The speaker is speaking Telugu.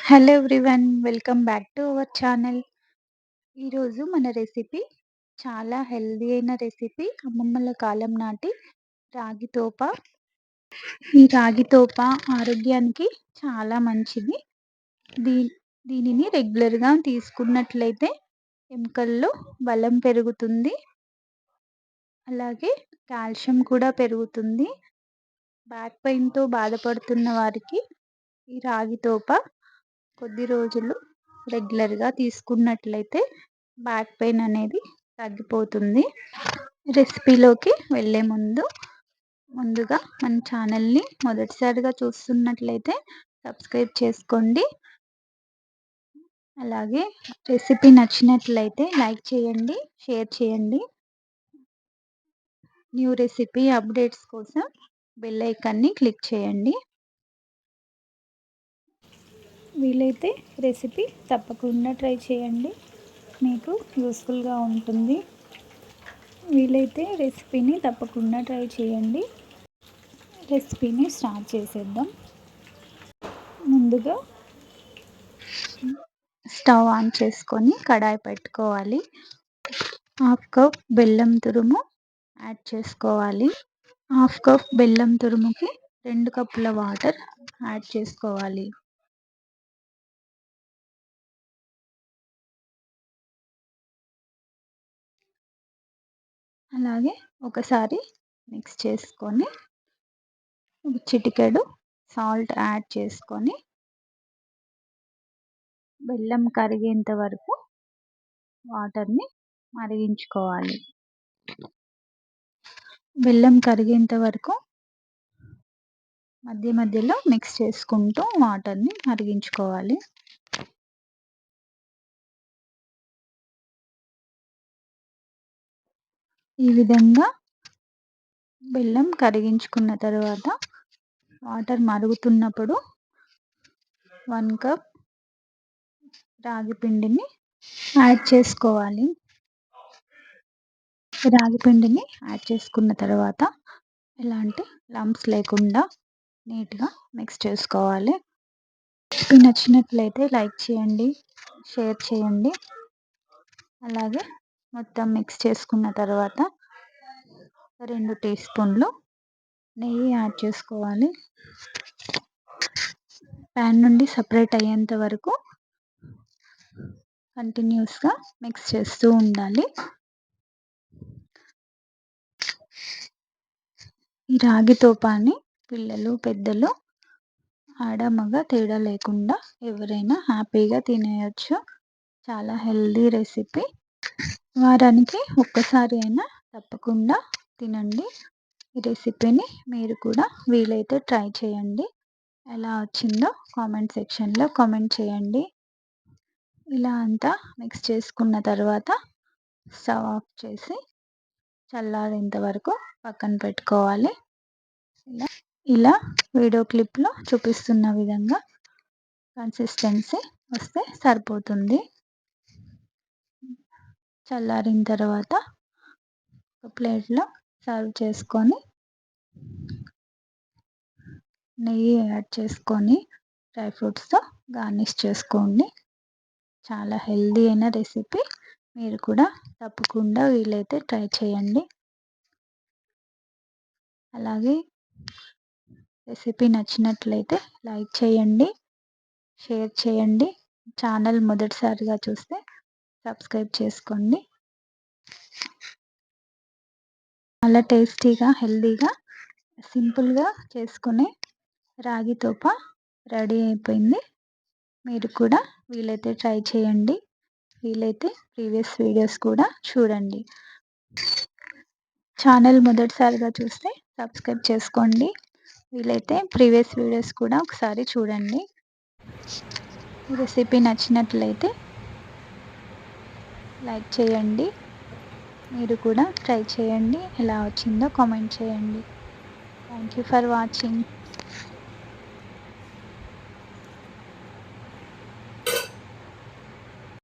Hello everyone, welcome back to our channel. ఈరోజు మన రెసిపీ చాలా హెల్దీ అయిన రెసిపీ, అమ్మమ్మల కాలం నాటి రాగి తోప. ఈ రాగి తోప ఆరోగ్యానికి చాలా మంచిది. దీ దీనిని రెగ్యులర్గా తీసుకున్నట్లయితే ఎముకల్లో బలం పెరుగుతుంది, అలాగే కాల్షియం కూడా పెరుగుతుంది. బ్యాక్ పెయిన్తో బాధపడుతున్న వారికి ఈ రాగి తోప కొద్ది రోజులు రెగ్యులర్గా తీసుకున్నట్లయితే బ్యాక్ పెయిన్ అనేది తగ్గిపోతుంది. రెసిపీలోకి వెళ్ళే ముందుగా మన ఛానల్ని మొదటిసారిగా చూస్తున్నట్లయితే సబ్స్క్రైబ్ చేసుకోండి. అలాగే రెసిపీ నచ్చినట్లయితే లైక్ చేయండి, షేర్ చేయండి. న్యూ రెసిపీ అప్డేట్స్ కోసం బెల్ ఐకాన్ని క్లిక్ చేయండి. వీలైతే రెసిపీ తప్పకుండా ట్రై చేయండి, మీకు యూస్ఫుల్గా ఉంటుంది. వీలైతే రెసిపీని తప్పకుండా ట్రై చేయండి. రెసిపీని స్టార్ట్ చేసేద్దాం. ముందుగా స్టవ్ ఆన్ చేసుకొని కడాయి పెట్టుకోవాలి. హాఫ్ కప్ బెల్లం తురుము యాడ్ చేసుకోవాలి. హాఫ్ కప్ బెల్లం తురుముకి 2 కప్పుల వాటర్ యాడ్ చేసుకోవాలి. అలాగే ఒకసారి మిక్స్ చేసుకొని చిటికెడు సాల్ట్ యాడ్ చేసుకొని బెల్లం కరిగేంత వరకు వాటర్ని మరిగించుకోవాలి. బెల్లం కరిగేంత వరకు మధ్య మధ్యలో మిక్స్ చేసుకుంటూ వాటర్ని మరిగించుకోవాలి. ఈ విధంగా బెల్లం కరిగించుకున్న తర్వాత వాటర్ మరుగుతున్నప్పుడు 1 కప్ రాగి పిండిని యాడ్ చేసుకోవాలి. రాగి పిండిని యాడ్ చేసుకున్న తర్వాత ఎలాంటి లంప్స్ లేకుండా నీట్గా మిక్స్ చేసుకోవాలి. రెసిపీ నచ్చినట్లయితే లైక్ చేయండి, షేర్ చేయండి. అలాగే మొత్తం మిక్స్ చేసుకున్న తర్వాత 2 టీ స్పూన్లు నెయ్యి యాడ్ చేసుకోవాలి. ప్యాన్ నుండి సపరేట్ అయ్యేంత వరకు కంటిన్యూస్గా మిక్స్ చేస్తూ ఉండాలి. ఈ రాగి తోపాన్ని పిల్లలు, పెద్దలు, ఆడ మగ తేడా లేకుండా ఎవరైనా హ్యాపీగా తినేయచ్చు. చాలా హెల్దీ రెసిపీ. వారానికి ఒక్కసారి అయినా తప్పకుండా తినండి. ఈ రెసిపీని మీరు కూడా వీలైతే ట్రై చేయండి. ఎలా వచ్చిందో కామెంట్ సెక్షన్లో కామెంట్ చేయండి. ఇలా అంతా మిక్స్ చేసుకున్న తర్వాత స్టవ్ ఆఫ్ చేసి చల్లారేంత వరకు పక్కన పెట్టుకోవాలి. ఇలా వీడియో క్లిప్లో చూపిస్తున్న విధంగా కన్సిస్టెన్సీ వస్తే సరిపోతుంది. చల్లారిన తర్వాత ఒక ప్లేట్లో సర్వ్ చేసుకొని నెయ్యి యాడ్ చేసుకొని డ్రై ఫ్రూట్స్తో గార్నిష్ చేసుకోండి. చాలా హెల్దీ అయిన రెసిపీ. మీరు కూడా తప్పకుండా వీలైతే ట్రై చేయండి. అలాగే రెసిపీ నచ్చినట్లయితే లైక్ చేయండి, షేర్ చేయండి. ఛానల్ మొదటిసారిగా చూస్తే సబ్స్క్రైబ్ చేసుకోండి. చాలా టేస్టీగా, హెల్దీగా, సింపుల్గా చేసుకునే రాగి తోప రెడీ అయిపోయింది. మీరు కూడా వీలైతే ట్రై చేయండి. వీలైతే ప్రీవియస్ వీడియోస్ కూడా చూడండి. ఛానల్ మొదటిసారిగా చూస్తే సబ్స్క్రైబ్ చేసుకోండి. వీలైతే ప్రీవియస్ వీడియోస్ కూడా ఒకసారి చూడండి. ఈ రెసిపీ నచ్చినట్లయితే లైక్ చేయండి. మీరు కూడా ట్రై చేయండి. ఎలా వచ్చిందో కామెంట్ చేయండి. Thank you for watching.